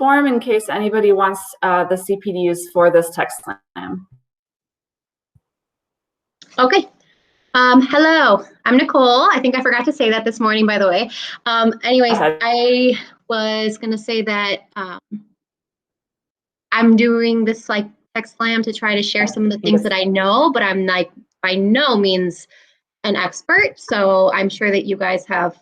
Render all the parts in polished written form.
form in case anybody wants the CPDs for this text slam. Okay. Hello, I'm Nicole. I think I forgot to say that this morning, by the way. Anyways, I was going to say that I'm doing this like text slam to try to share some of the things that I know, but I'm like by no means an expert. So I'm sure that you guys have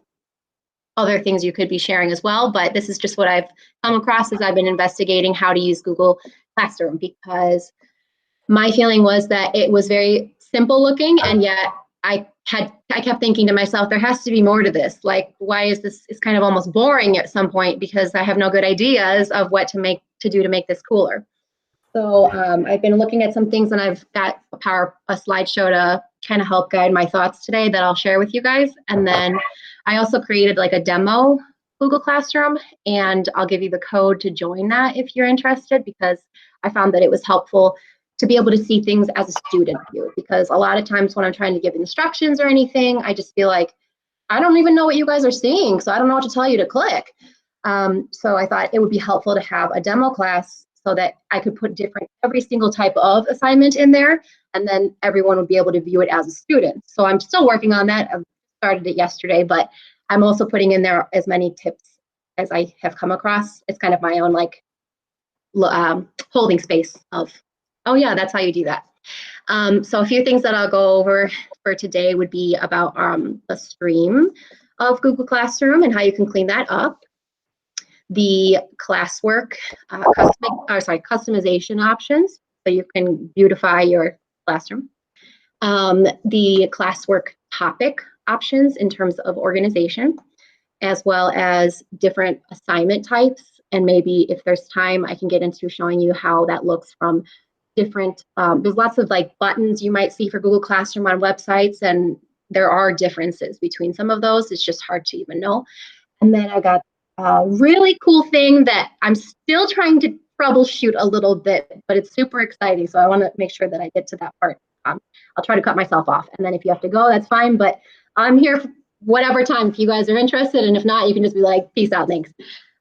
other things you could be sharing as well. But this is just what I've come across as I've been investigating how to use Google Classroom, because my feeling was that it was very simple looking, and yet I kept thinking to myself, there has to be more to this. Like, why is this? It's kind of almost boring at some point because I have no good ideas of what to do to make this cooler. So I've been looking at some things, and I've got a slideshow to kind of help guide my thoughts today that I'll share with you guys. And then I also created like a demo Google Classroom, and I'll give you the code to join that if you're interested, because I found that it was helpful to be able to see things as a student view, because a lot of times when I'm trying to give instructions or anything, I just feel like, I don't even know what you guys are seeing, so I don't know what to tell you to click. So I thought it would be helpful to have a demo class so that I could put every single type of assignment in there, and then everyone would be able to view it as a student. So I'm still working on that. I've started it yesterday, but I'm also putting in there as many tips as I have come across. It's kind of my own like holding space of, oh yeah, that's how you do that. So a few things that I'll go over for today would be about the stream of Google Classroom and how you can clean that up. The Classwork customization options, so you can beautify your classroom. The Classwork topic options in terms of organization, as well as different assignment types. And maybe if there's time, I can get into showing you how that looks from different, there's lots of like buttons you might see for Google Classroom on websites, and there are differences between some of those. It's just hard to even know. And then I got a really cool thing that I'm still trying to troubleshoot a little bit, but it's super exciting. So I want to make sure that I get to that part. I'll try to cut myself off. And then if you have to go, that's fine. But I'm here for whatever time if you guys are interested. And if not, you can just be like, peace out, thanks.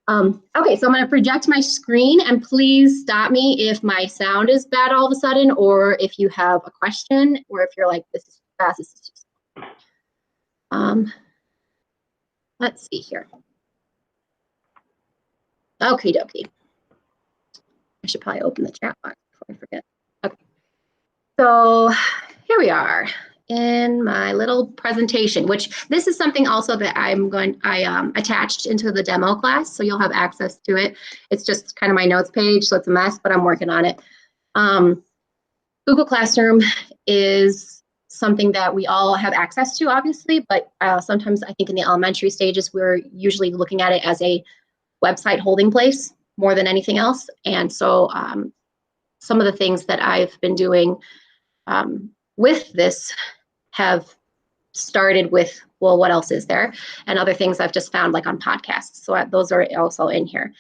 Okay, so I'm going to project my screen, and please stop me if my sound is bad all of a sudden, or if you have a question, or if you're like, this is fast, this is just... let's see here. Okie dokie. I should probably open the chat box before I forget. Okay. So here we are in my little presentation, which this is something also that I attached into the demo class, so you'll have access to it. It's just kind of my notes page, so it's a mess, but I'm working on it. Google Classroom is something that we all have access to, obviously, but sometimes I think in the elementary stages, we're usually looking at it as a website holding place more than anything else. And so some of the things that I've been doing with this have started with, well, what else is there? And other things I've just found like on podcasts. So those are also in here.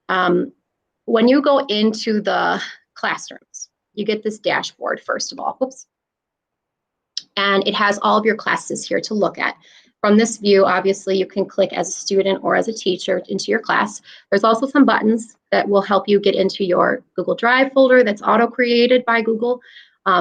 When you go into the classrooms, you get this dashboard, first of all. Whoops. And it has all of your classes here to look at. From this view, obviously, you can click as a student or as a teacher into your class. There's also some buttons that will help you get into your Google Drive folder that's auto-created by Google.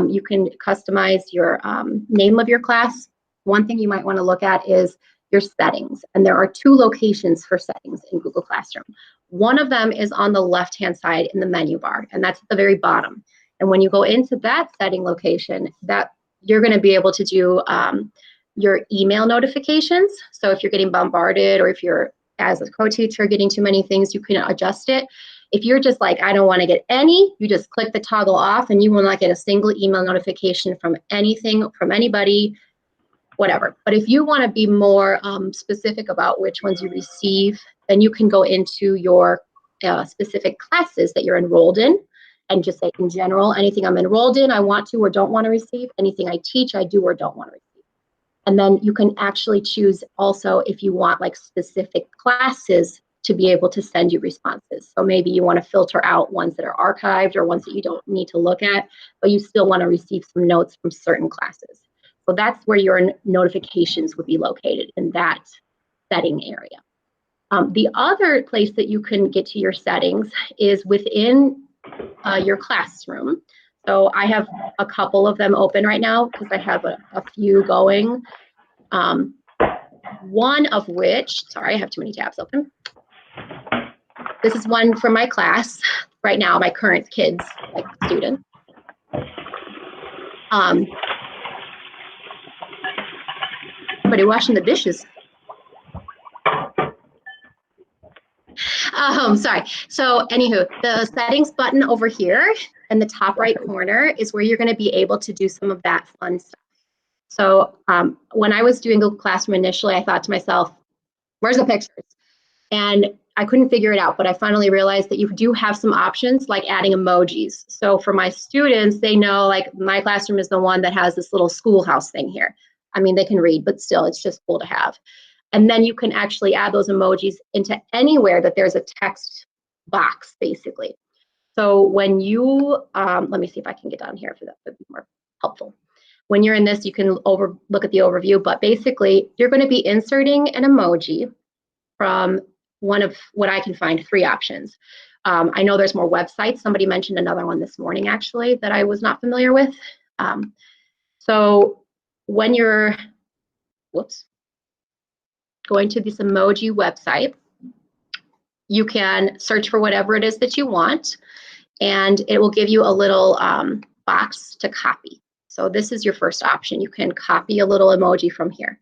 You can customize your name of your class. One thing you might want to look at is your settings. And there are 2 locations for settings in Google Classroom. One of them is on the left-hand side in the menu bar, and that's at the very bottom. And when you go into that setting location, that you're going to be able to do your email notifications. So if you're getting bombarded, or if you're, as a co-teacher, getting too many things, you can adjust it. If you're just like, I don't want to get any, you just click the toggle off, and you will not get a single email notification from anything, from anybody, whatever. But if you want to be more specific about which ones you receive, then you can go into your specific classes that you're enrolled in, and just say, in general, anything I'm enrolled in, I want to or don't want to receive. Anything I teach, I do or don't want to receive. And then you can actually choose also if you want like specific classes to be able to send you responses. So maybe you want to filter out ones that are archived or ones that you don't need to look at, but you still want to receive some notes from certain classes. So that's where your notifications would be located, in that setting area. The other place that you can get to your settings is within your classroom. So I have a couple of them open right now because I have a few going. One of which, sorry, I have too many tabs open. This is one from my class right now, my current kids, like students. Somebody washing the dishes. Sorry. So anywho, the settings button over here in the top right corner is where you're going to be able to do some of that fun stuff. So when I was doing Google Classroom initially, I thought to myself, where's the pictures? And I couldn't figure it out, but I finally realized that you do have some options like adding emojis. So for my students, they know like my classroom is the one that has this little schoolhouse thing here. I mean, they can read, but still, it's just cool to have. And then you can actually add those emojis into anywhere that there's a text box, basically. So when you, let me see if I can get down here for that would be more helpful. When you're in this, you can look at the overview, but basically you're going to be inserting an emoji from one of what I can find 3 options. I know there's more websites. Somebody mentioned another one this morning, actually, that I was not familiar with. So when you're, going to this emoji website, you can search for whatever it is that you want, and it will give you a little box to copy. So this is your first option. You can copy a little emoji from here.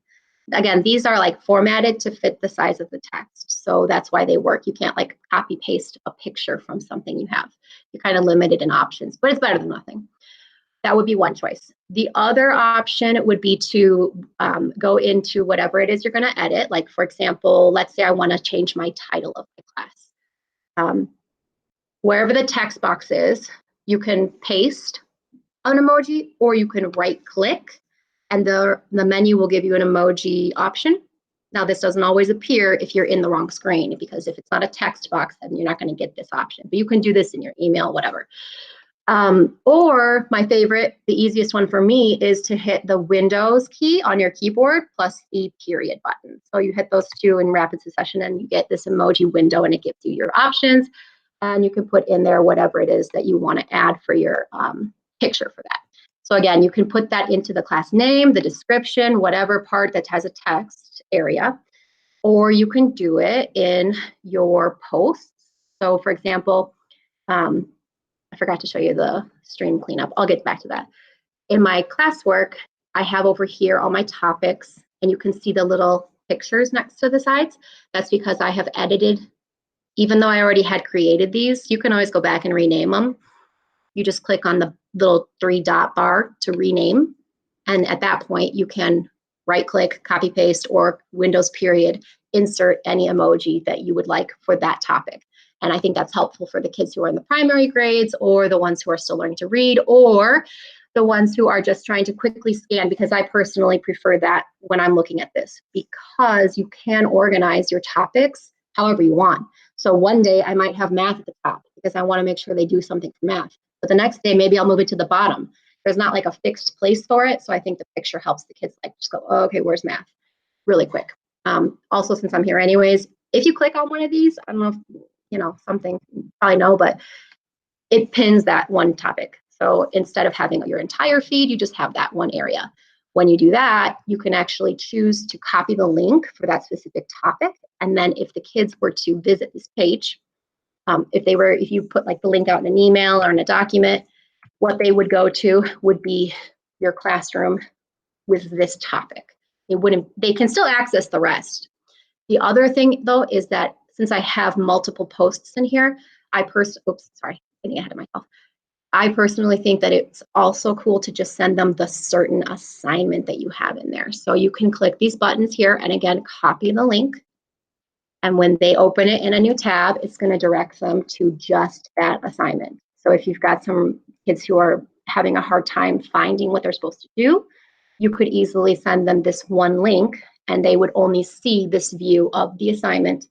Again, these are like formatted to fit the size of the text. So that's why they work. You can't like copy paste a picture from something you have. You're kind of limited in options, but it's better than nothing. That would be one choice. The other option would be to go into whatever it is you're going to edit. Like, for example, let's say I want to change my title of my class. Wherever the text box is, you can paste an emoji, or you can right click and the menu will give you an emoji option. Now, this doesn't always appear if you're in the wrong screen, because if it's not a text box, then you're not going to get this option. But you can do this in your email, whatever. Or my favorite, the easiest one for me, is to hit the Windows key on your keyboard plus the period button. So you hit those 2 in rapid succession and you get this emoji window, and it gives you your options. And you can put in there whatever it is that you want to add for your picture for that. So again, you can put that into the class name, the description, whatever part that has a text area, or you can do it in your posts. So for example, I forgot to show you the stream cleanup. I'll get back to that. In my classwork, I have over here all my topics, and you can see the little pictures next to the sides. That's because I have edited, even though I already had created these. You can always go back and rename them. You just click on the little 3-dot bar to rename. And at that point, you can right click, copy paste, or Windows period, insert any emoji that you would like for that topic. And I think that's helpful for the kids who are in the primary grades, or the ones who are still learning to read, or the ones who are just trying to quickly scan, because I personally prefer that when I'm looking at this, because you can organize your topics however you want. So one day I might have math at the top because I want to make sure they do something for math. But the next day, maybe I'll move it to the bottom. There's not like a fixed place for it. So I think the picture helps the kids like just go, oh, okay, where's math? Really quick. Also, since I'm here anyways, if you click on one of these, I don't know if, you know, something you probably know, but it pins that one topic. So instead of having your entire feed, you just have that one area. When you do that, you can actually choose to copy the link for that specific topic. And then if the kids were to visit this page, if you put like the link out in an email or in a document, what they would go to would be your classroom with this topic. They can still access the rest. The other thing though is that since I have multiple posts in here, getting ahead of myself. I personally think that it's also cool to just send them the certain assignment that you have in there. So you can click these buttons here and again, copy the link. And when they open it in a new tab, it's going to direct them to just that assignment. So if you've got some kids who are having a hard time finding what they're supposed to do, you could easily send them this one link and they would only see this view of the assignment.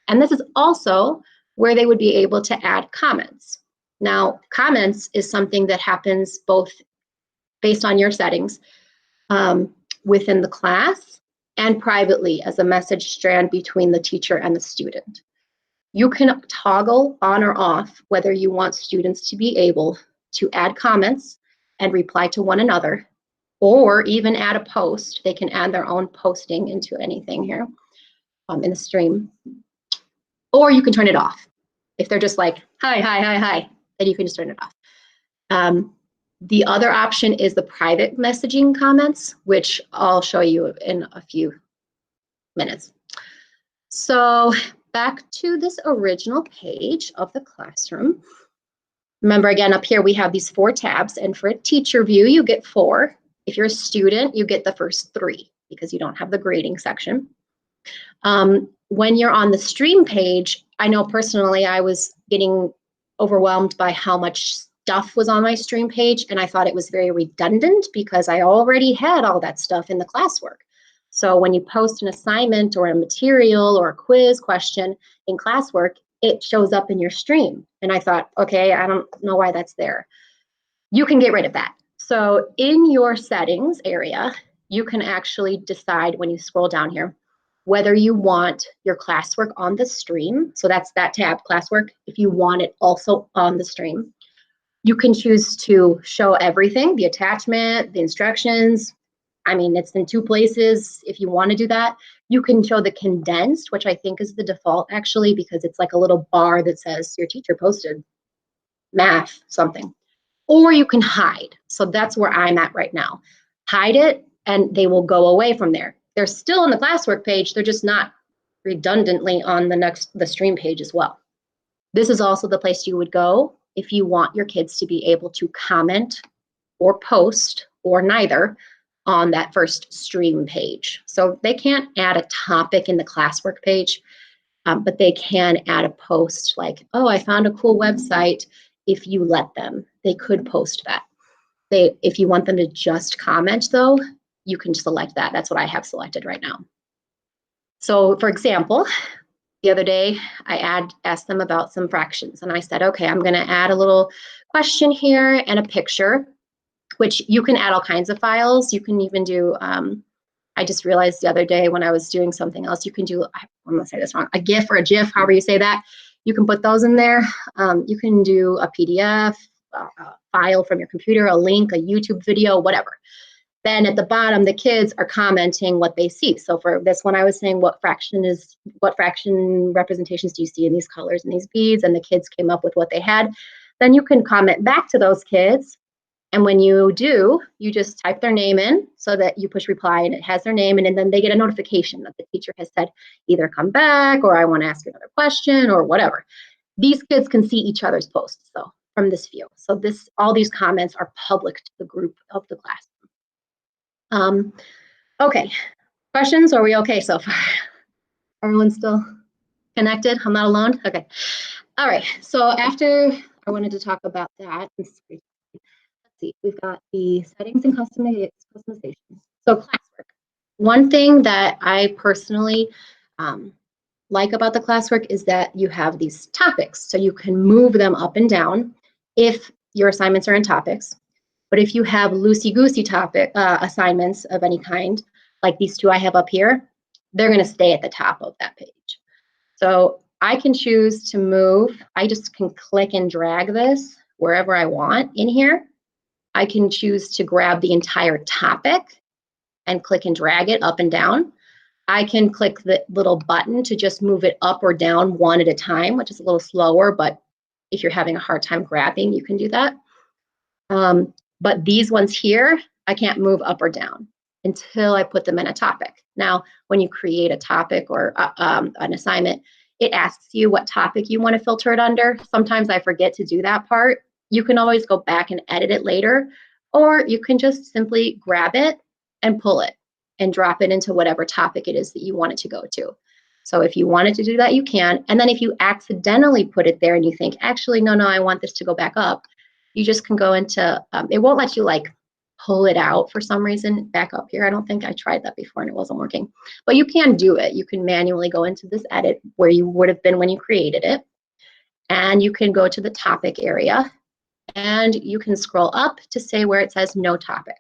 And this is also where they would be able to add comments. Now, comments is something that happens both based on your settings within the class and privately as a message strand between the teacher and the student. You can toggle on or off whether you want students to be able to add comments and reply to one another, or even add a post. They can add their own posting into anything here in the stream. Or you can turn it off. If they're just like, hi, hi, hi, hi, then you can just turn it off. The other option is the private messaging comments, which I'll show you in a few minutes. So back to this original page of the classroom. Remember, again, up here we have these 4 tabs, and for a teacher view, you get 4. If you're a student, you get the first 3 because you don't have the grading section. When you're on the stream page, I know personally I was getting overwhelmed by how much stuff was on my stream page, and I thought it was very redundant because I already had all that stuff in the classwork. So when you post an assignment or a material or a quiz question in classwork, it shows up in your stream. And I thought, okay, I don't know why that's there. You can get rid of that. So in your settings area, you can actually decide when you scroll down here whether you want your classwork on the stream. So that's that tab, classwork, if you want it also on the stream. You can choose to show everything, the attachment, the instructions. I mean, it's in 2 places if you want to do that. You can show the condensed, which I think is the default actually, because it's like a little bar that says your teacher posted math something. Or you can hide. So that's where I'm at right now. Hide it and they will go away from there. They're still on the classwork page, they're just not redundantly on the stream page as well. This is also the place you would go if you want your kids to be able to comment or post or neither on that first stream page. So they can't add a topic in the classwork page, but they can add a post like, oh, I found a cool website. If you let them, they could post that. If you want them to just comment though, you can select that. That's what I have selected right now. So for example, the other day, I asked them about some fractions, and I said, okay, I'm going to add a little question here and a picture, which you can add all kinds of files. You can even do, I just realized the other day when I was doing something else, you can do, I'm going to say this wrong, a GIF or a GIF, however you say that. You can put those in there. You can do a PDF, a file from your computer, a link, a YouTube video, whatever. Then at the bottom, the kids are commenting what they see. So for this one, I was saying what fraction representations do you see in these colors and these beads? And the kids came up with what they had. Then you can comment back to those kids. And when you do, you just type their name in so that you push reply and it has their name. And then they get a notification that the teacher has said, either come back or I want to ask you another question or whatever. These kids can see each other's posts though from this view. So all these comments are public to the group of the class. Okay, questions? Are we okay so far? Everyone's still connected? I'm not alone? Okay. All right, so after I wanted to talk about that, let's see, we've got the settings and customization. So classwork. One thing that I personally like about the classwork is that you have these topics, so you can move them up and down if your assignments are in topics. But if you have loosey-goosey topic assignments of any kind, like these 2 I have up here, they're going to stay at the top of that page. So I can choose to move. I just can click and drag this wherever I want in here. I can choose to grab the entire topic and click and drag it up and down. I can click the little button to just move it up or down one at a time, which is a little slower, but if you're having a hard time grabbing, you can do that. But these ones here, I can't move up or down until I put them in a topic. Now, when you create a topic or an assignment, it asks you what topic you want to filter it under. Sometimes I forget to do that part. You can always go back and edit it later, or you can just simply grab it and pull it and drop it into whatever topic it is that you want it to go to. So if you wanted to do that, you can. And then if you accidentally put it there and you think, actually, no, I want this to go back up, you just can go into, it won't let you like pull it out for some reason back up here. I don't think I tried that before and it wasn't working, but you can do it. You can manually go into this edit where you would have been when you created it. And you can go to the topic area and you can scroll up to say where it says no topic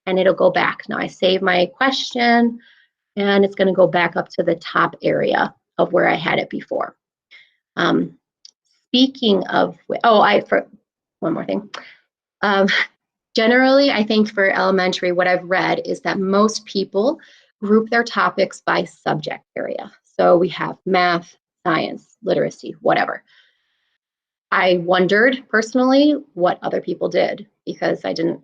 and it'll go back. Now I save my question and it's going to go back up to the top area of where I had it before. Speaking of, for one more thing. Generally, I think for elementary, what I've read is that most people group their topics by subject area. So we have math, science, literacy, whatever. I wondered personally what other people did because I didn't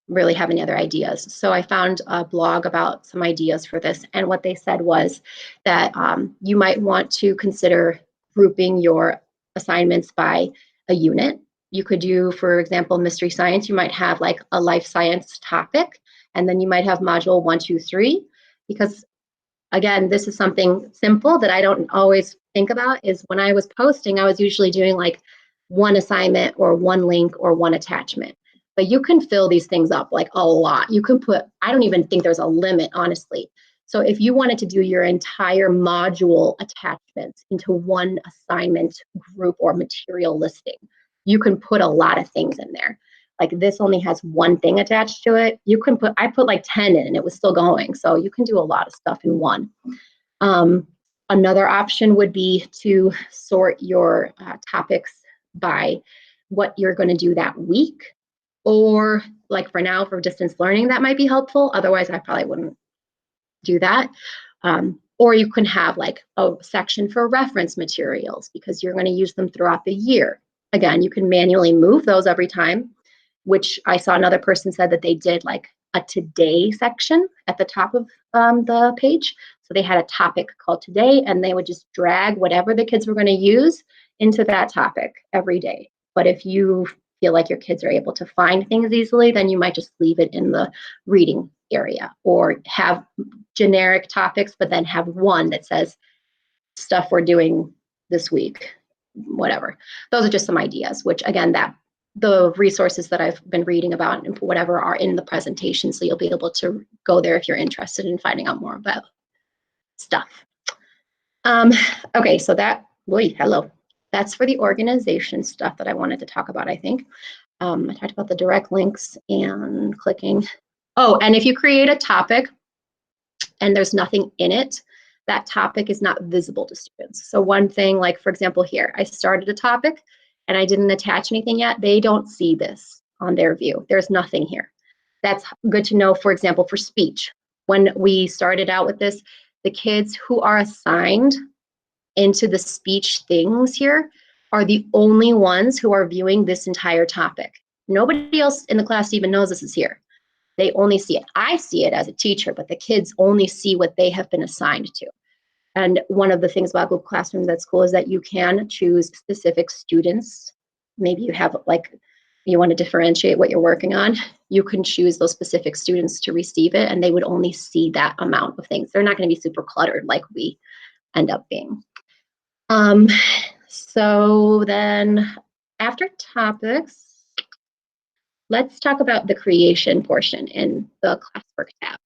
really have any other ideas. So I found a blog about some ideas for this. And what they said was that you might want to consider grouping your assignments by a unit. You could do, for example, mystery science. You might have like a life science topic, and then you might have module 1, 2, 3, because again, this is something simple that I don't always think about is when I was posting, I was usually doing like one assignment or one link or one attachment. But you can fill these things up like a lot. You can put, I don't even think there's a limit, honestly. So if you wanted to do your entire module attachments into one assignment group or material listing, you can put a lot of things in there. Like this only has one thing attached to it. You can put, I put like 10 in and it was still going. So you can do a lot of stuff in one. Another option would be to sort your topics by what you're going to do that week. Or like for now, for distance learning, that might be helpful. Otherwise, I probably wouldn't do that. Or you can have like a section for reference materials because you're going to use them throughout the year. Again, you can manually move those every time, which I saw another person said that they did like a today section at the top of the page. So they had a topic called today, and they would just drag whatever the kids were going to use into that topic every day. But if you feel like your kids are able to find things easily, then you might just leave it in the reading area or have generic topics, but then have one that says stuff we're doing this week, whatever. Those are just some ideas, which again, that the resources that I've been reading about and whatever are in the presentation. So you'll be able to go there if you're interested in finding out more about stuff. Okay, so that, hello. That's for the organization stuff that I wanted to talk about, I think. I talked about the direct links and clicking. Oh, and if you create a topic and there's nothing in it, that topic is not visible to students. So one thing, like for example here, I started a topic and I didn't attach anything yet. They don't see this on their view. There's nothing here. That's good to know, for example, for speech. When we started out with this, the kids who are assigned into the speech things here are the only ones who are viewing this entire topic. Nobody else in the class even knows this is here. They only see it. I see it as a teacher, but the kids only see what they have been assigned to. And one of the things about Google Classrooms at school is that you can choose specific students. Maybe you have like, you want to differentiate what you're working on. You can choose those specific students to receive it, and they would only see that amount of things. They're not going to be super cluttered like we end up being. So then after topics, let's talk about the creation portion in the Classwork tab.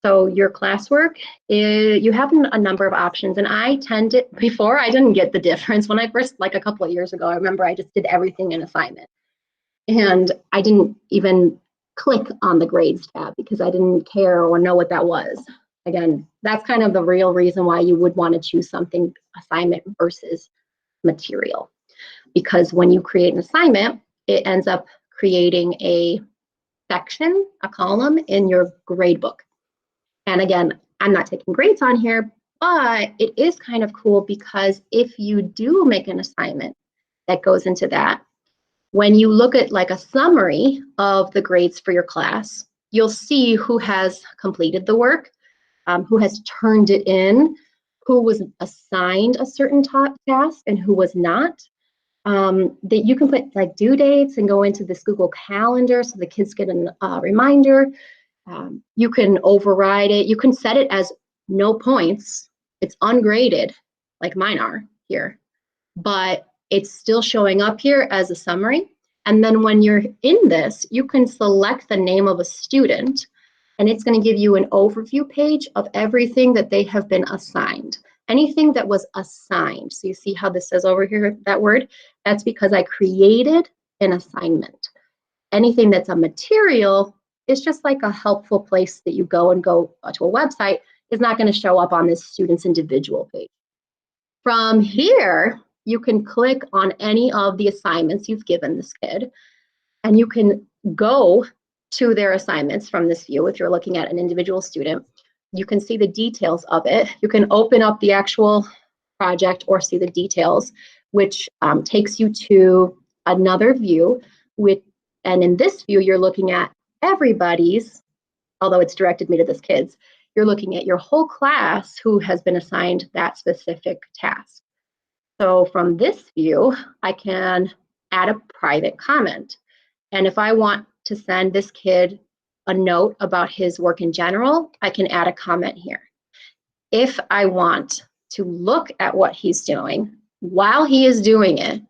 So your classwork, you have a number of options, and I tended, before I didn't get the difference. When I first, like a couple of years ago, I remember I just did everything in assignment. And I didn't even click on the grades tab because I didn't care or know what that was. Again, that's kind of the real reason why you would want to choose something assignment versus material. Because when you create an assignment, it ends up creating a section, a column in your grade book. And again, I'm not taking grades on here, but it is kind of cool because if you do make an assignment that goes into that, when you look at like a summary of the grades for your class, you'll see who has completed the work, who has turned it in, who was assigned a certain task and who was not. That you can put like due dates and go into this Google Calendar so the kids get a reminder. You can override it. You can set it as no points. It's ungraded, like mine are here, but it's still showing up here as a summary. And then when you're in this, you can select the name of a student, and it's going to give you an overview page of everything that they have been assigned. Anything that was assigned. So you see how this says over here, that word? That's because I created an assignment. Anything that's a material is just like a helpful place that you go to a website is not going to show up on this student's individual page. From here, you can click on any of the assignments you've given this kid, and you can go to their assignments from this view. If you're looking at an individual student, you can see the details of it. You can open up the actual project or see the details, which takes you to another view. And in this view, you're looking at everybody's, although it's directed me to this kid's, you're looking at your whole class who has been assigned that specific task. So from this view, I can add a private comment. And if I want to send this kid a note about his work in general, I can add a comment here. If I want to look at what he's doing while he is doing it,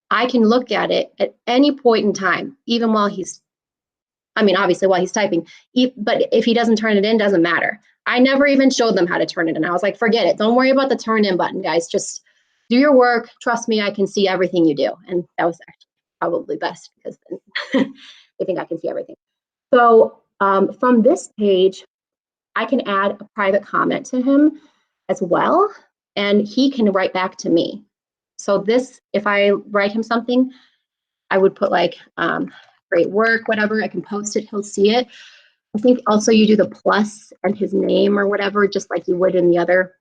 I can look at it at any point in time, even while he's, obviously while he's typing, but if he doesn't turn it in, doesn't matter. I never even showed them how to turn it in. I was like, forget it. Don't worry about the turn in button, guys. Just do your work. Trust me, I can see everything you do. And that was actually probably best because then I think I can see everything. So from this page, I can add a private comment to him as well, and he can write back to me. So this, if I write him something, I would put like, great work, whatever, I can post it, he'll see it. I think also you do the plus and his name or whatever, just like you would in the other,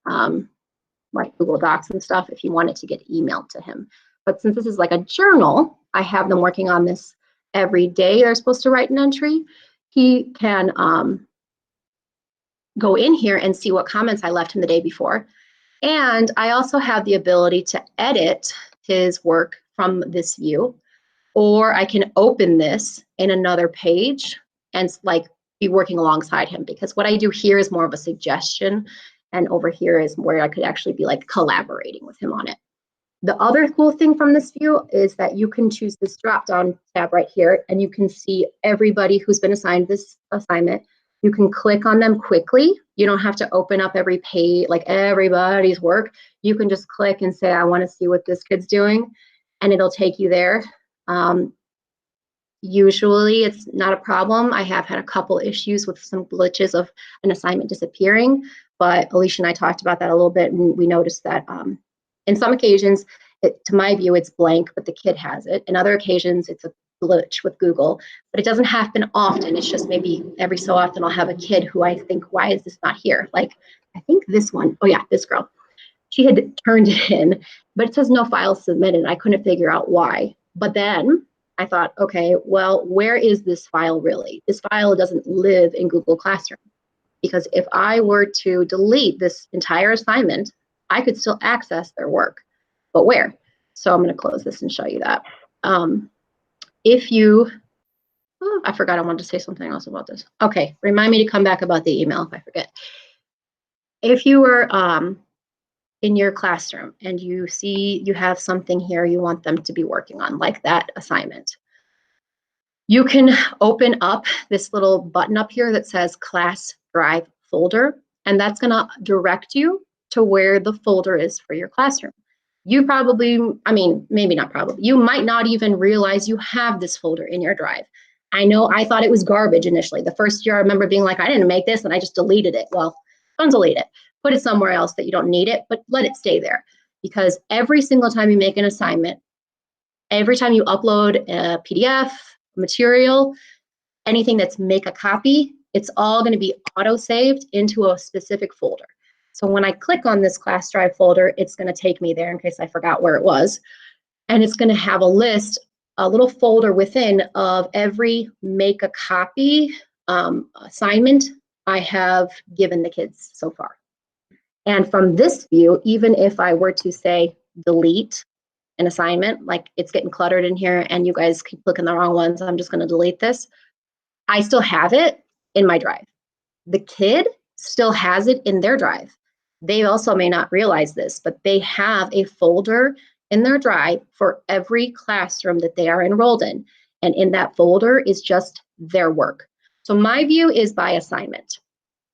like Google Docs and stuff, if you want it to get emailed to him. But since this is like a journal, I have them working on this every day. They're supposed to write an entry. He can go in here and see what comments I left him the day before. And I also have the ability to edit his work from this view, or I can open this in another page and like be working alongside him, because what I do here is more of a suggestion, and over here is where I could actually be like collaborating with him on it. The other cool thing from this view is that you can choose this drop-down tab right here, and you can see everybody who's been assigned this assignment. You can click on them quickly. You don't have to open up every page, like everybody's work. You can just click and say, I want to see what this kid's doing, and it'll take you there. Usually it's not a problem. I have had a couple issues with some glitches of an assignment disappearing, but Alicia and I talked about that a little bit, and we noticed that in some occasions, to my view, it's blank, but the kid has it. In other occasions, it's a glitch with Google, but it doesn't happen often. It's just maybe every so often I'll have a kid who I think, why is this not here? Like, I think this one, oh yeah, this girl. She had turned it in, but it says no file submitted. I couldn't figure out why. But then I thought, okay, well, where is this file really? This file doesn't live in Google Classroom, because if I were to delete this entire assignment, I could still access their work, but where? So I'm going to close this and show you that. If you, oh, I forgot I wanted to say something else about this. Okay, remind me to come back about the email if I forget. If you were in your classroom and you see you have something here you want them to be working on, like that assignment, you can open up this little button up here that says Class Drive Folder, and that's going to direct you to where the folder is for your classroom. You probably, maybe not probably, you might not even realize you have this folder in your drive. I know I thought it was garbage initially. The first year I remember being like, I didn't make this and I just deleted it. Well, don't delete it. Put it somewhere else that you don't need it, but let it stay there. Because every single time you make an assignment, every time you upload a PDF, material, anything that's make a copy, it's all going to be auto-saved into a specific folder. So when I click on this class drive folder, it's going to take me there in case I forgot where it was. And it's going to have a list, a little folder within of every make a copy assignment I have given the kids so far. And from this view, even if I were to say delete an assignment, like it's getting cluttered in here and you guys keep clicking the wrong ones, I'm just going to delete this, I still have it in my drive. The kid still has it in their drive. They also may not realize this, but they have a folder in their drive for every classroom that they are enrolled in. And in that folder is just their work. So my view is by assignment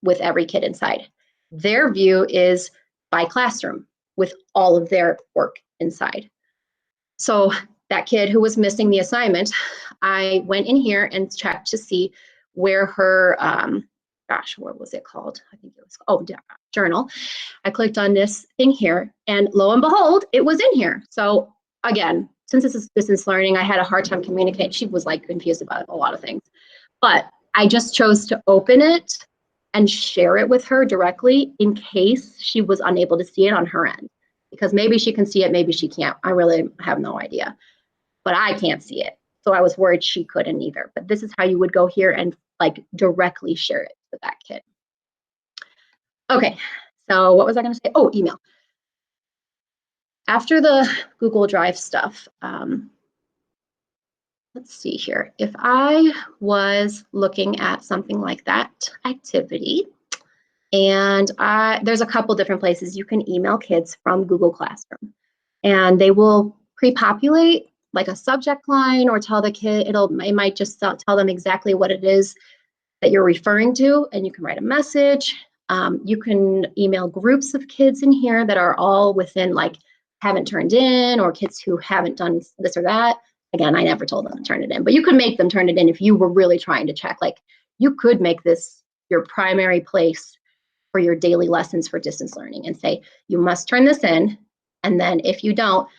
with every kid inside. Their view is by classroom with all of their work inside. So that kid who was missing the assignment, I went in here and checked to see where her gosh, what was it called? I think it was, oh, journal. I clicked on this thing here, and lo and behold, it was in here. So again, since this is distance learning, I had a hard time communicating. She was like confused about a lot of things, but I just chose to open it and share it with her directly in case she was unable to see it on her end, because maybe she can see it, maybe she can't. I really have no idea, but I can't see it. So I was worried she couldn't either. But this is how you would go here and like directly share it with that kid. Okay, so what was I going to say? Oh, email. After the Google Drive stuff, let's see here. If I was looking at something like that activity, and there's a couple different places you can email kids from Google Classroom, and they will pre-populate like a subject line or tell the kid, it might just tell them exactly what it is that you're referring to, and you can write a message. You can email groups of kids in here that are all within like haven't turned in, or kids who haven't done this or that. Again, I never told them to turn it in, but you could make them turn it in if you were really trying to check. Like you could make this your primary place for your daily lessons for distance learning and say, you must turn this in. And then if you don't,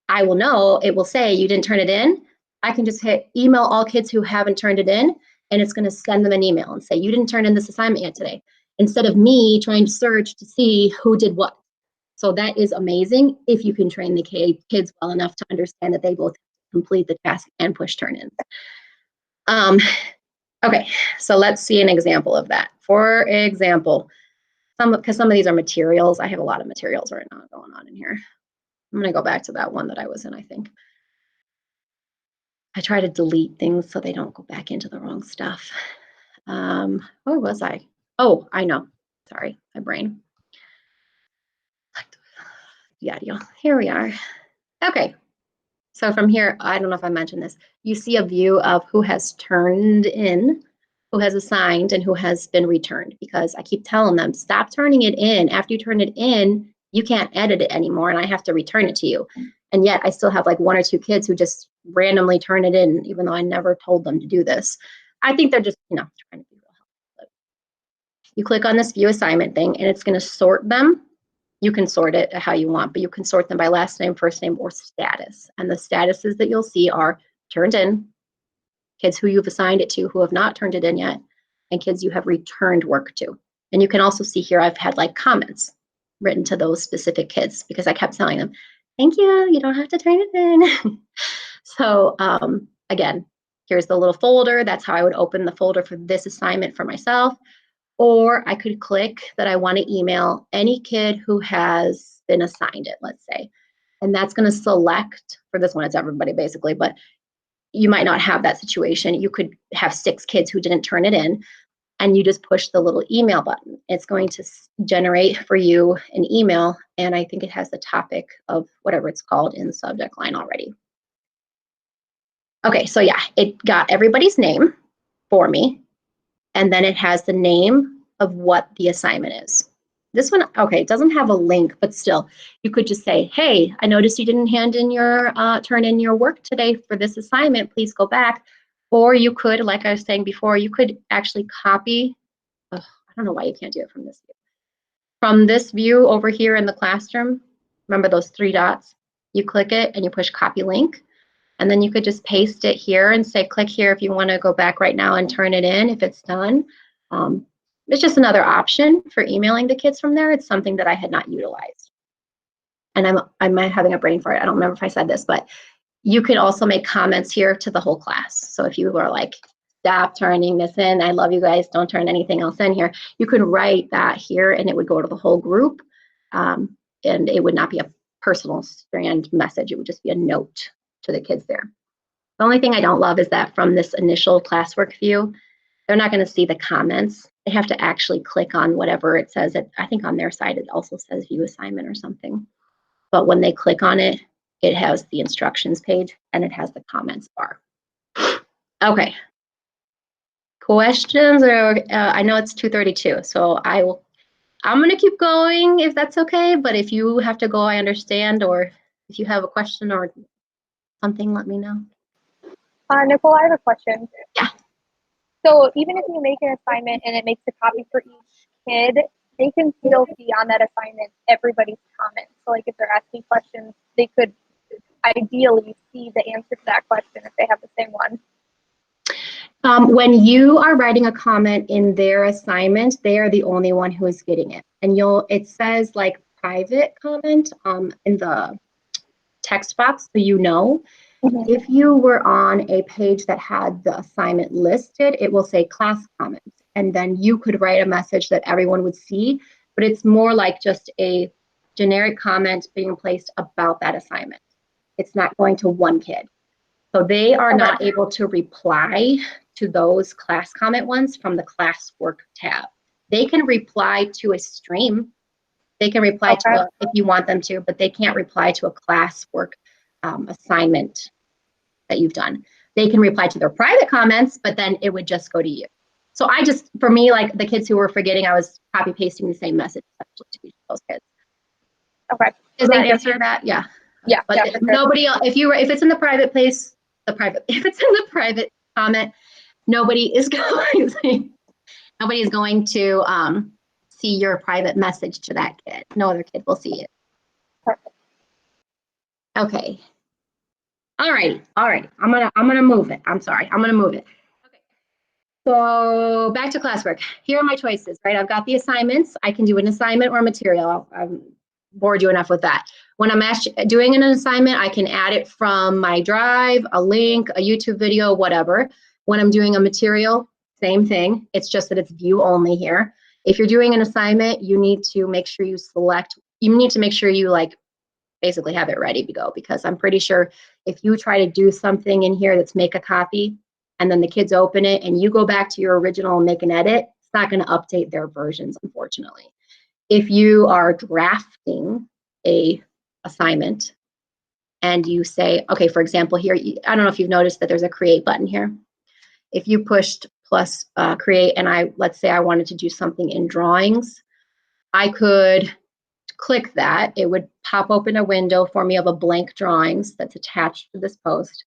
I will know, it will say you didn't turn it in. I can just hit email all kids who haven't turned it in, and it's going to send them an email and say, you didn't turn in this assignment yet today, instead of me trying to search to see who did what. So that is amazing if you can train the kids well enough to understand that they both complete the task and push turn-ins. Okay, so let's see an example of that. For example, because some of these are materials. I have a lot of materials right now going on in here. I'm going to go back to that one that I was in, I think. I try to delete things so they don't go back into the wrong stuff. Where was I? Oh, I know. Sorry, my brain. Yeah, here we are. Okay, so from here, I don't know if I mentioned this, you see a view of who has turned in, who has assigned, and who has been returned, because I keep telling them, stop turning it in. After you turn it in, you can't edit it anymore, and I have to return it to you. And yet I still have like 1 or 2 kids who just randomly turn it in, even though I never told them to do this. I think they're just, trying to be real helpful. You click on this view assignment thing, and it's going to sort them. You can sort it how you want, but you can sort them by last name, first name, or status. And the statuses that you'll see are turned in, kids who you've assigned it to who have not turned it in yet, and kids you have returned work to. And you can also see here I've had like comments written to those specific kids because I kept telling them, thank you, you don't have to turn it in. So again, here's the little folder. That's how I would open the folder for this assignment for myself. Or I could click that I want to email any kid who has been assigned it, let's say. And that's going to select, for this one, it's everybody basically, but you might not have that situation. You could have 6 kids who didn't turn it in, and you just push the little email button. It's going to generate for you an email, and I think it has the topic of whatever it's called in the subject line already. Okay, so yeah, it got everybody's name for me, and then it has the name of what the assignment is. This one, okay, it doesn't have a link, but still, you could just say, hey, I noticed you didn't turn in your work today for this assignment, please go back. Or you could, like I was saying before, you could actually copy, I don't know why you can't do it from this view. From this view over here in the classroom, remember those 3 dots? You click it and you push copy link. And then you could just paste it here and say, click here if you want to go back right now and turn it in if it's done. It's just another option for emailing the kids from there. It's something that I had not utilized. And I'm having a brain fart. I don't remember if I said this, but you could also make comments here to the whole class. So if you were like, stop turning this in, I love you guys, don't turn anything else in here, you could write that here and it would go to the whole group. And it would not be a personal strand message. It would just be a note to the kids there. The only thing I don't love is that from this initial classwork view, they're not going to see the comments. They have to actually click on whatever it says. I think on their side, it also says view assignment or something. But when they click on it, it has the instructions page and it has the comments bar. Okay. Questions? I know it's 2:32, so I'm going to keep going if that's okay. But if you have to go, I understand. Or if you have a question or something, let me know. Nicole, I have a question. Yeah. So even if you make an assignment and it makes a copy for each kid, they can still see on that assignment everybody's comments. So like if they're asking questions, they could ideally see the answer to that question if they have the same one. When you are writing a comment in their assignment, they are the only one who is getting it. And it says like private comment in the text box, so you know. Mhm. If you were on a page that had the assignment listed, it will say class comments. And then you could write a message that everyone would see, but it's more like just a generic comment being placed about that assignment. It's not going to one kid. So they are not able to reply to those class comment ones from the Classwork tab. They can reply to a stream. They can reply to if you want them to, but they can't reply to a Classwork assignment that you've done. They can reply to their private comments, but then it would just go to you. So for me, like the kids who were forgetting, I was copy pasting the same message to each of those kids. Okay. Does that answer that? Yeah. Yeah. But yeah, nobody else, if it's in the private place, if it's in the private comment, nobody is going to see your private message to that kid. No other kid will see it. Perfect. Okay. All right. I'm gonna move it. I'm sorry. I'm gonna move it. Okay. So back to classwork. Here are my choices, right? I've got the assignments. I can do an assignment or a material. I've bored you enough with that. When I'm doing an assignment, I can add it from my drive, a link, a YouTube video, whatever. When I'm doing a material, same thing. It's just that it's view only here. If you're doing an assignment, you need to make sure you like basically have it ready to go, because I'm pretty sure if you try to do something in here that's make a copy and then the kids open it and you go back to your original and make an edit, it's not going to update their versions, unfortunately. If you are drafting a assignment and you say, okay, for example, here, I don't know if you've noticed that there's a create button here. If you pushed plus create and let's say I wanted to do something in drawings, I could click that. It would pop open a window for me of a blank drawings that's attached to this post.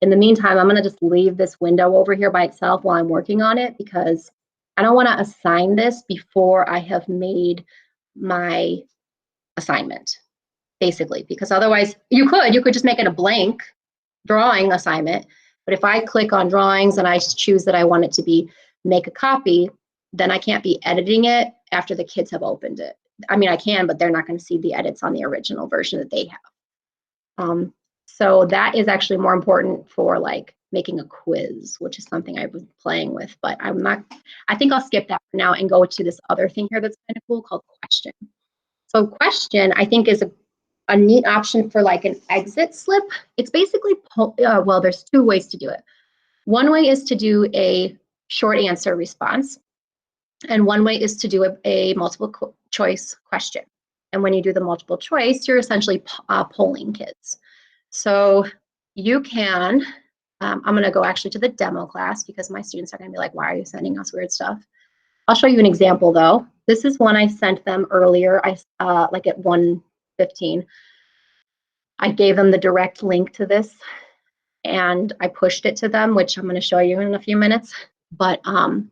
In the meantime, I'm going to just leave this window over here by itself while I'm working on it, because I don't want to assign this before I have made my assignment, basically, because otherwise you could just make it a blank drawing assignment. But if I click on drawings and I choose that I want it to be make a copy, then I can't be editing it after the kids have opened it. I mean, I can, but they're not going to see the edits on the original version that they have. So that is actually more important for like making a quiz, which is something I've been playing with, but I think I'll skip that for now and go to this other thing here that's kind of cool called question. So question, I think, is a neat option for like an exit slip. It's basically, well, there's two ways to do it. One way is to do a short answer response, and one way is to do a multiple choice question. And when you do the multiple choice, you're essentially polling kids. So you can, I'm going to go actually to the demo class because my students are going to be like, why are you sending us weird stuff? I'll show you an example though. This is one I sent them earlier, like at 1:15. I gave them the direct link to this and I pushed it to them, which I'm going to show you in a few minutes. But 3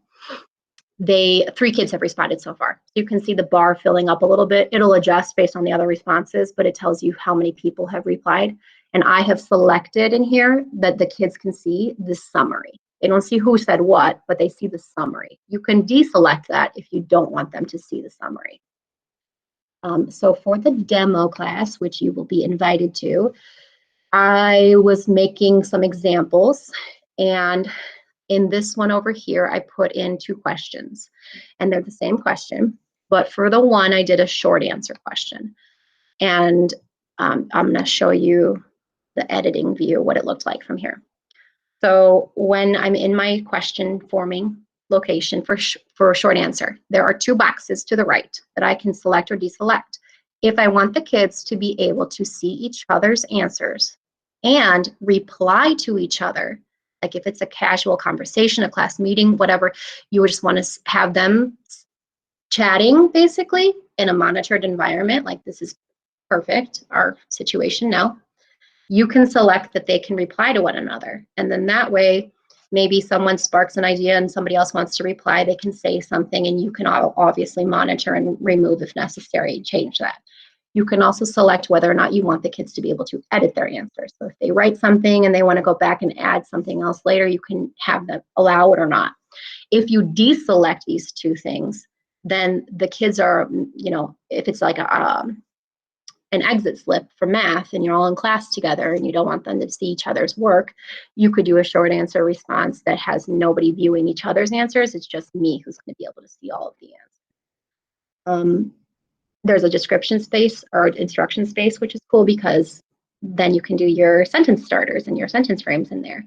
kids have responded so far. You can see the bar filling up a little bit. It'll adjust based on the other responses, but it tells you how many people have replied. And I have selected in here that the kids can see the summary. They don't see who said what, but they see the summary. You can deselect that if you don't want them to see the summary. So for the demo class, which you will be invited to, I was making some examples, and in this one over here, I put in 2 questions, and they're the same question, but for the one, I did a short answer question. And I'm going to show you the editing view, what it looked like from here. So when I'm in my question forming location for a short answer, there are 2 boxes to the right that I can select or deselect. If I want the kids to be able to see each other's answers and reply to each other, like if it's a casual conversation, a class meeting, whatever, you would just want to have them chatting basically in a monitored environment, like this is perfect, our situation now. You can select that they can reply to one another. And then that way, maybe someone sparks an idea and somebody else wants to reply, they can say something and you can obviously monitor and remove if necessary, change that. You can also select whether or not you want the kids to be able to edit their answers. So if they write something and they want to go back and add something else later, you can have them allow it or not. If you deselect these two things, then the kids are, you know, if it's like an exit slip for math and you're all in class together and you don't want them to see each other's work, you could do a short answer response that has nobody viewing each other's answers. It's just me who's going to be able to see all of the answers. There's a description space or instruction space, which is cool because then you can do your sentence starters and your sentence frames in there.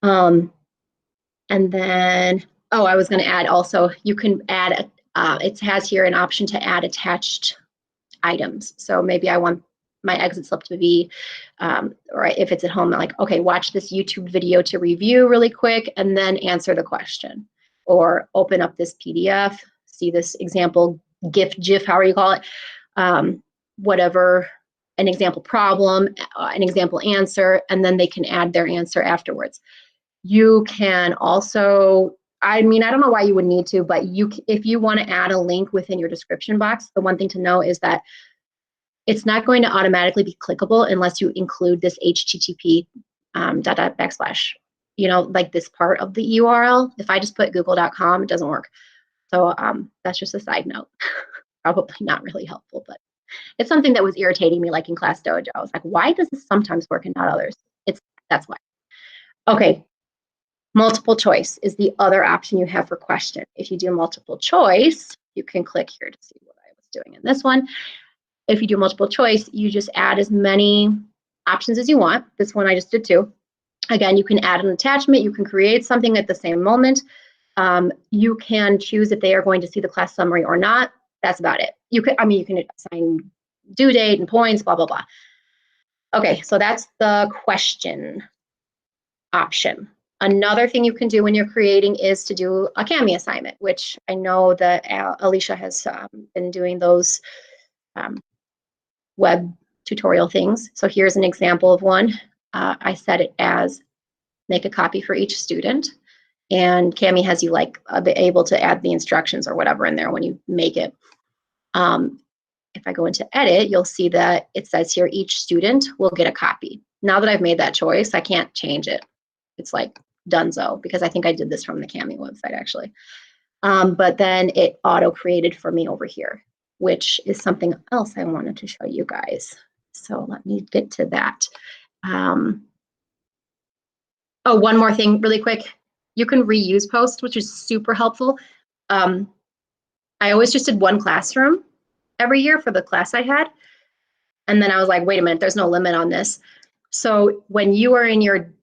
And then, oh, I was going to add also, you can add, it has here an option to add attached items. So maybe I want my exit slip to be, or if it's at home, like, okay, watch this YouTube video to review really quick and then answer the question. Or open up this PDF, see this example GIF, however you call it, whatever, an example problem, an example answer, and then they can add their answer afterwards. You can also, I mean, I don't know why you would need to, but if you want to add a link within your description box, the one thing to know is that it's not going to automatically be clickable unless you include this HTTP // you know, like this part of the URL. If I just put google.com, it doesn't work. So that's just a side note. Probably not really helpful, but it's something that was irritating me, like in Class Dojo. I was like, why does this sometimes work and not others? That's why. Okay, multiple choice is the other option you have for question. If you do multiple choice, you can click here to see what I was doing in this one. If you do multiple choice, you just add as many options as you want. This one I just did too. Again, you can add an attachment, you can create something at the same moment. You can choose if they are going to see the class summary or not. That's about it. You can assign due date and points, blah, blah, blah. Okay, so that's the question option. Another thing you can do when you're creating is to do a Kami assignment, which I know that Alicia has been doing those web tutorial things. So here's an example of one. I set it as make a copy for each student. And Kami has you like be able to add the instructions or whatever in there when you make it. If I go into edit, you'll see that it says here each student will get a copy. Now that I've made that choice, I can't change it. It's like donezo because I think I did this from the Kami website actually. But then it auto created for me over here, which is something else I wanted to show you guys. So let me get to that. Oh, one more thing really quick. You can reuse posts, which is super helpful. I always just did one classroom every year for the class I had. And then I was like, wait a minute, there's no limit on this. So when you are in your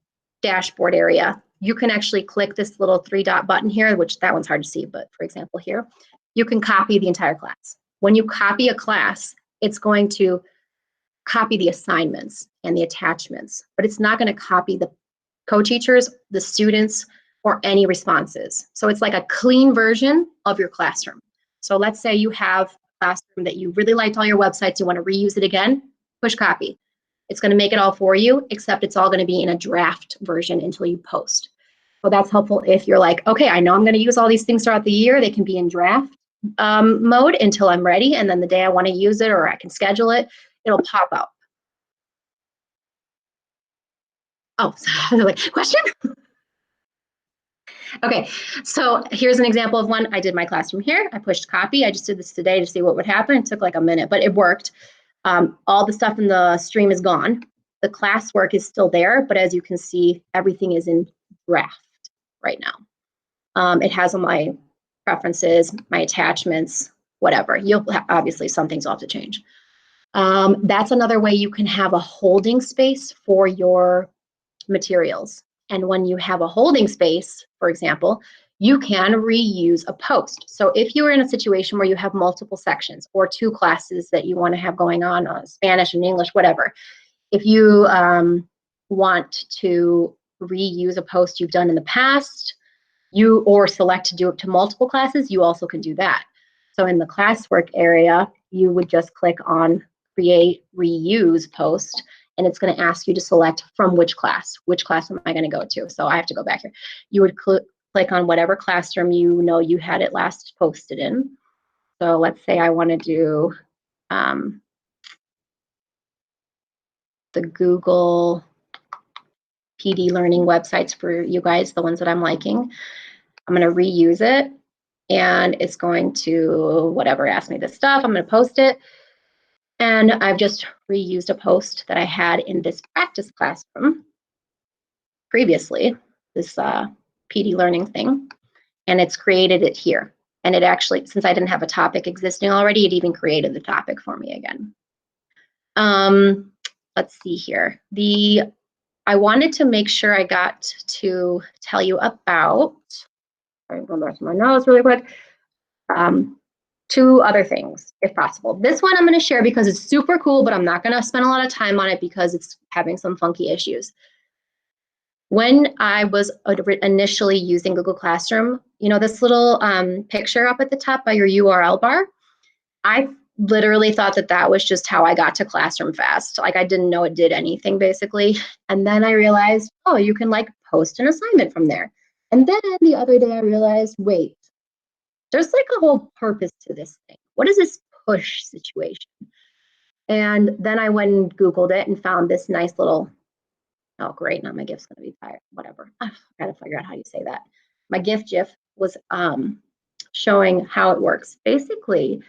dashboard area, you can actually click this little 3-dot button here, which that one's hard to see, but for example here, you can copy the entire class. When you copy a class, it's going to copy the assignments and the attachments, but it's not going to copy the co-teachers, the students, or any responses. So it's like a clean version of your classroom. So let's say you have a classroom that you really liked all your websites, you want to reuse it again, push copy. It's going to make it all for you, except it's all going to be in a draft version until you post. So that's helpful if you're like, okay, I know I'm going to use all these things throughout the year. They can be in draft mode until I'm ready. And then the day I want to use it or I can schedule it, it'll pop up. Oh, so like, question? Okay, so here's an example of one. I did my classroom here. I pushed copy. I just did this today to see what would happen. It took like a minute, but it worked. All the stuff in the stream is gone. The classwork is still there, but as you can see, everything is in draft right now. It has all my preferences, my attachments, whatever. You'll obviously some things will have to change. That's another way you can have a holding space for your materials. And when you have a holding space, for example, you can reuse a post. So if you are in a situation where you have multiple sections or 2 classes that you want to have going on, Spanish and English, whatever, if you want to reuse a post you've done in the past, or select to do it to multiple classes, you also can do that. So in the classwork area, you would just click on create reuse post, and it's going to ask you to select from which class. Which class am I going to go to? So I have to go back here. You would click on whatever classroom you know you had it last posted in. So let's say I want to do the Google PD learning websites for you guys, the ones that I'm liking. I'm going to reuse it, and it's going to, whatever, ask me this stuff. I'm going to post it. And I've just reused a post that I had in this practice classroom previously, this PD learning thing, and it's created it here. And it actually, since I didn't have a topic existing already, it even created the topic for me again. Let's see here. I wanted to make sure I got to tell you about, I'm going to brush my nose really quick, 2 other things, if possible. This one I'm going to share because it's super cool, but I'm not going to spend a lot of time on it because it's having some funky issues. When I was initially using Google Classroom, you know this little picture up at the top by your URL bar? I literally thought that that was just how I got to Classroom fast. Like, I didn't know it did anything, basically. And then I realized, oh, you can like post an assignment from there. And then the other day I realized, wait, there's like a whole purpose to this thing. What is this push situation? And then I went and Googled it and found this nice little, oh great, now my GIF's gonna be tired, whatever. I gotta figure out how you say that. My GIF was showing how it works. Basically,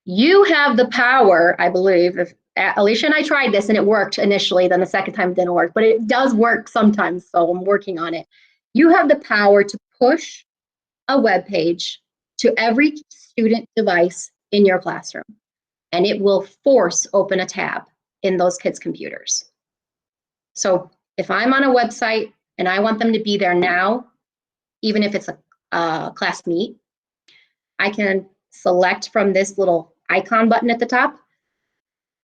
you have the power, I believe, if Alicia and I tried this and it worked initially, then the second time it didn't work, but it does work sometimes, so I'm working on it. You have the power to push a web page to every student device in your classroom, and it will force open a tab in those kids' computers. So if I'm on a website and I want them to be there now, even if it's a class meet, I can select from this little icon button at the top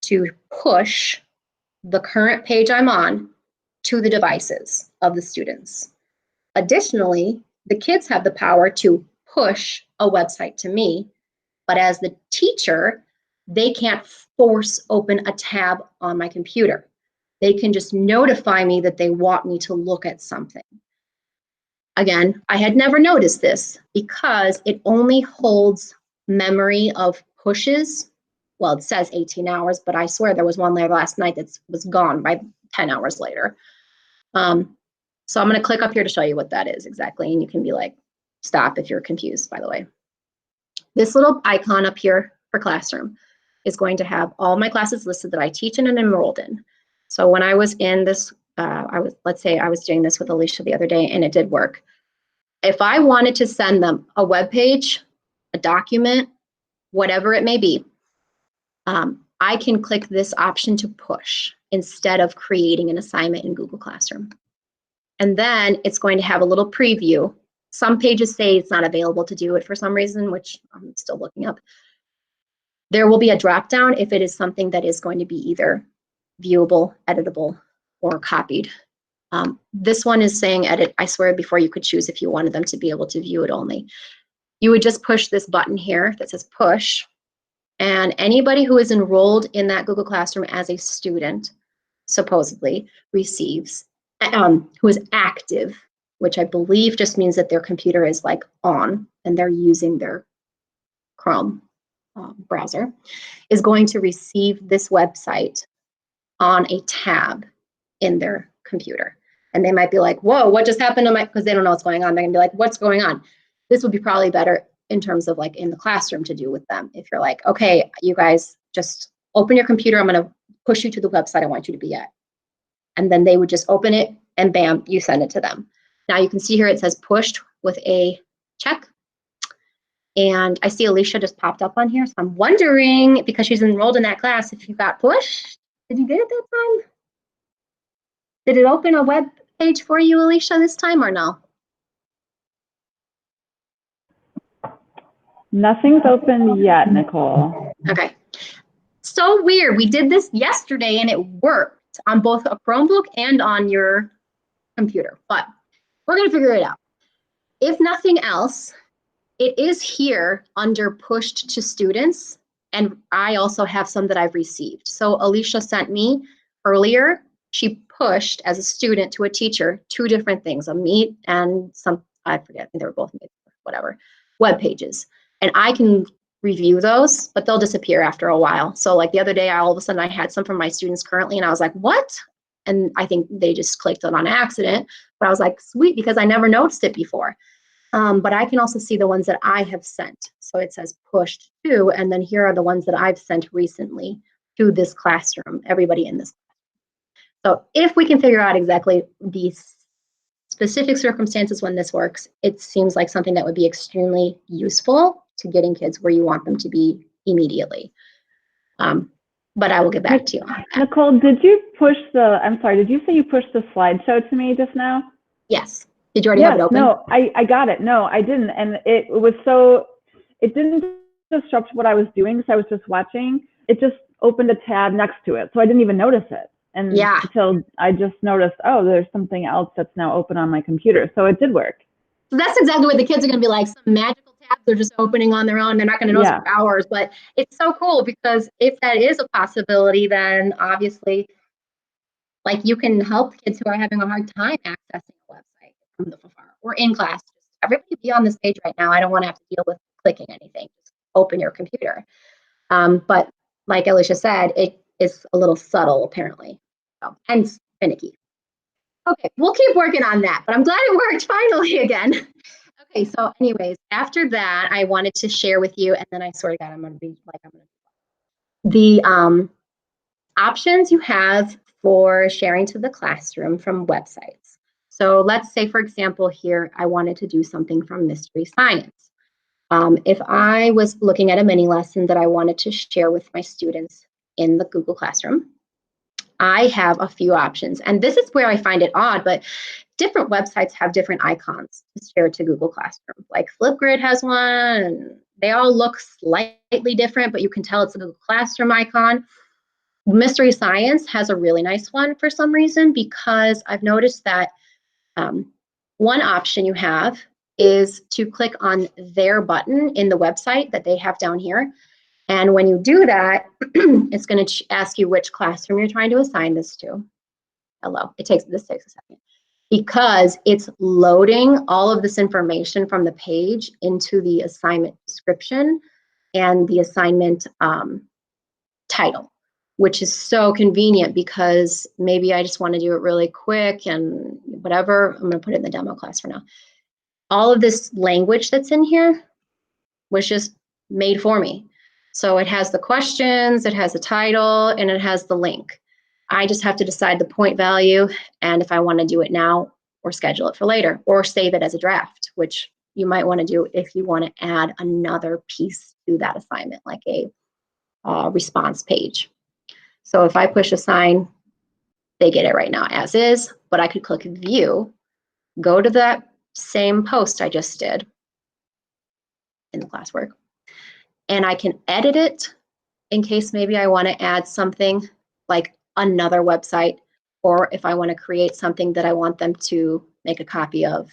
to push the current page I'm on to the devices of the students. Additionally, the kids have the power to push a website to me, but as the teacher, they can't force open a tab on my computer. They can just notify me that they want me to look at something. Again, I had never noticed this because it only holds memory of pushes. Well, it says 18 hours, but I swear there was one there last night that was gone by 10 hours later. So I'm going to click up here to show you what that is exactly, and you can be like, stop if you're confused, by the way. This little icon up here for Classroom is going to have all my classes listed that I teach in and enrolled in. So when I was in this, let's say I was doing this with Alicia the other day and it did work. If I wanted to send them a web page, a document, whatever it may be, I can click this option to push instead of creating an assignment in Google Classroom. And then it's going to have a little preview. Some pages say it's not available to do it for some reason, which I'm still looking up. There will be a drop down if it is something that is going to be either viewable, editable, or copied. This one is saying edit, I swear, before you could choose if you wanted them to be able to view it only. You would just push this button here that says push, and anybody who is enrolled in that Google Classroom as a student, supposedly, receives, who is active, which I believe just means that their computer is like on and they're using their Chrome browser, is going to receive this website on a tab in their computer. And they might be like, whoa, what just happened to my, because they don't know what's going on. They're gonna be like, what's going on? This would be probably better in terms of like in the classroom to do with them. If you're like, okay, you guys just open your computer. I'm gonna push you to the website I want you to be at. And then they would just open it and bam, you send it to them. Now you can see here it says pushed with a check. And I see Alicia just popped up on here. So I'm wondering, because she's enrolled in that class, if you got pushed. Did you get it that time? Did it open a web page for you, Alicia, this time or no? Nothing's opened yet, Nicole. Okay. So weird. We did this yesterday and it worked on both a Chromebook and on your computer, but we're going to figure it out. If nothing else, it is here under pushed to students, and I also have some that I've received. So Alicia sent me earlier she pushed as a student to a teacher 2 different things, a Meet and some, I forget, I think they were both Meet, whatever, web pages. And I can review those, but they'll disappear after a while. So like the other day, all of a sudden I had some from my students currently, and I was like, what? And I think they just clicked it on accident, but I was like, sweet, because I never noticed it before. But I can also see the ones that I have sent. So it says pushed to, and then here are the ones that I've sent recently to this classroom, everybody in this. So if we can figure out exactly these specific circumstances when this works, it seems like something that would be extremely useful to getting kids where you want them to be immediately. But I will get back to you on that. Nicole, did you push I'm sorry, did you say you pushed the slideshow to me just now? Yes. Did you already have it open? No, I got it. No, I didn't. And it didn't disrupt what I was doing because I was just watching. It just opened a tab next to it. So I didn't even notice it. And until I just noticed, oh, there's something else that's now open on my computer. So it did work. So that's exactly what the kids are going to be like. Some magical tabs are just opening on their own. They're not going to notice for hours. But it's so cool because if that is a possibility, then obviously, like, you can help kids who are having a hard time accessing a website from the far or in class. Everybody be on this page right now. I don't want to have to deal with clicking anything. Just open your computer. But like Alicia said, it is a little subtle apparently, and finicky. Okay, we'll keep working on that, but I'm glad it worked finally again. Okay, so anyways, after that, I wanted to share with you, and then I swear to God, I'm going to be like, the options you have for sharing to the classroom from websites. So let's say, for example, here, I wanted to do something from Mystery Science. If I was looking at a mini lesson that I wanted to share with my students in the Google Classroom, I have a few options. And this is where I find it odd, but different websites have different icons to share to Google Classroom. Like Flipgrid has one, and they all look slightly different, but you can tell it's a Google Classroom icon. Mystery Science has a really nice one for some reason, because I've noticed that one option you have is to click on their button in the website that they have down here. And when you do that, it's going to ask you which classroom you're trying to assign this to. Hello, this takes a second. Because it's loading all of this information from the page into the assignment description and the assignment title, which is so convenient because maybe I just want to do it really quick and whatever. I'm going to put it in the demo class for now. All of this language that's in here was just made for me. So it has the questions, it has the title, and it has the link. I just have to decide the point value and if I want to do it now or schedule it for later or save it as a draft, which you might want to do if you want to add another piece to that assignment, like a response page. So if I push assign, they get it right now as is, but I could click view, go to that same post I just did in the classwork, and I can edit it in case maybe I want to add something like another website, or if I want to create something that I want them to make a copy of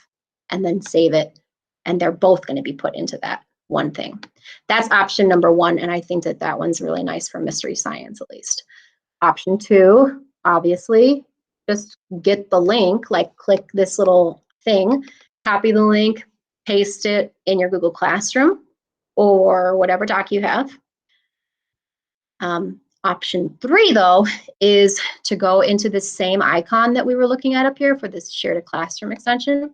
and then save it, and they're both going to be put into that one thing. That's option number one, and I think that that one's really nice for Mystery Science at least. Option two, obviously, just get the link, like click this little thing, copy the link, paste it in your Google Classroom or whatever doc you have. Option three, though, is to go into the same icon that we were looking at up here for this share to classroom extension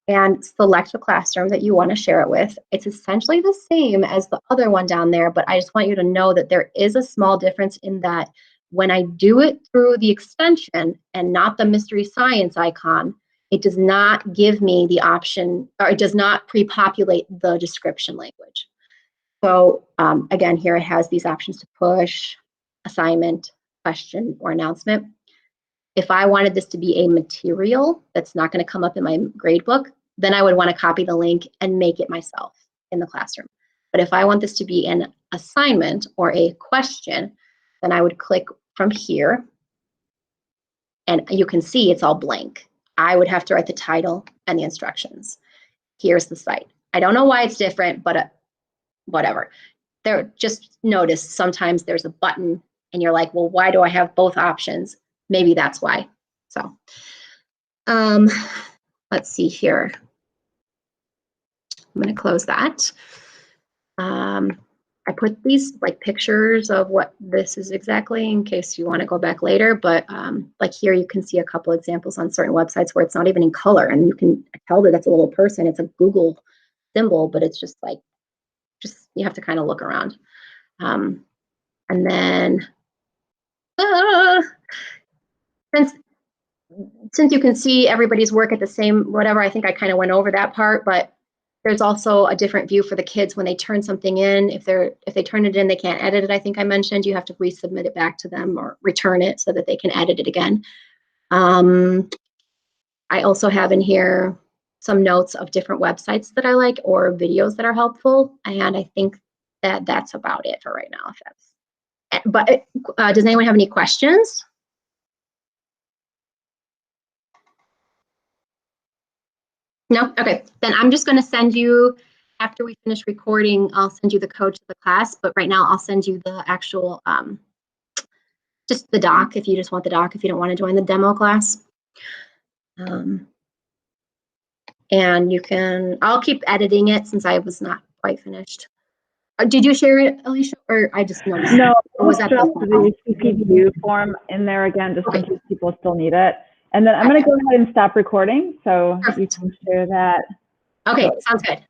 and select the classroom that you want to share it with. It's essentially the same as the other one down there, but I just want you to know that there is a small difference in that when I do it through the extension and not the Mystery Science icon, it does not give me the option, or it does not pre-populate the description language. So again, here it has these options to push, assignment, question, or announcement. If I wanted this to be a material that's not going to come up in my gradebook, then I would want to copy the link and make it myself in the classroom. But if I want this to be an assignment or a question, then I would click from here, and you can see it's all blank. I would have to write the title and the instructions. Here's the site. I don't know why it's different, but whatever. There, just notice sometimes there's a button and you're like, well, why do I have both options? maybe that's why. So let's see here. I'm going to close that. I put these like pictures of what this is exactly in case you want to go back later, but like here you can see a couple examples on certain websites where it's not even in color, and you can tell that that's a little person. It's a Google symbol, but it's just like, you have to kind of look around. And then since you can see everybody's work at the same whatever, I think I kind of went over that part, but there's also a different view for the kids when they turn something in. If they turn it in, they can't edit it. I think I mentioned you have to resubmit it back to them or return it so that they can edit it again. I also have in here some notes of different websites that I like or videos that are helpful. And I think that that's about it for right now. But does anyone have any questions? No? Okay, then I'm just going to send you, after we finish recording, I'll send you the code to the class, but right now I'll send you the actual, just the doc, if you just want the doc, if you don't want to join the demo class. And you can, I'll keep editing it since I was not quite finished. Did you share it, Alicia, or I just noticed? No, was that the CPU form in there again, just in case people still need it. And then I'm going to go ahead and stop recording, so you can share that. Okay, sounds good.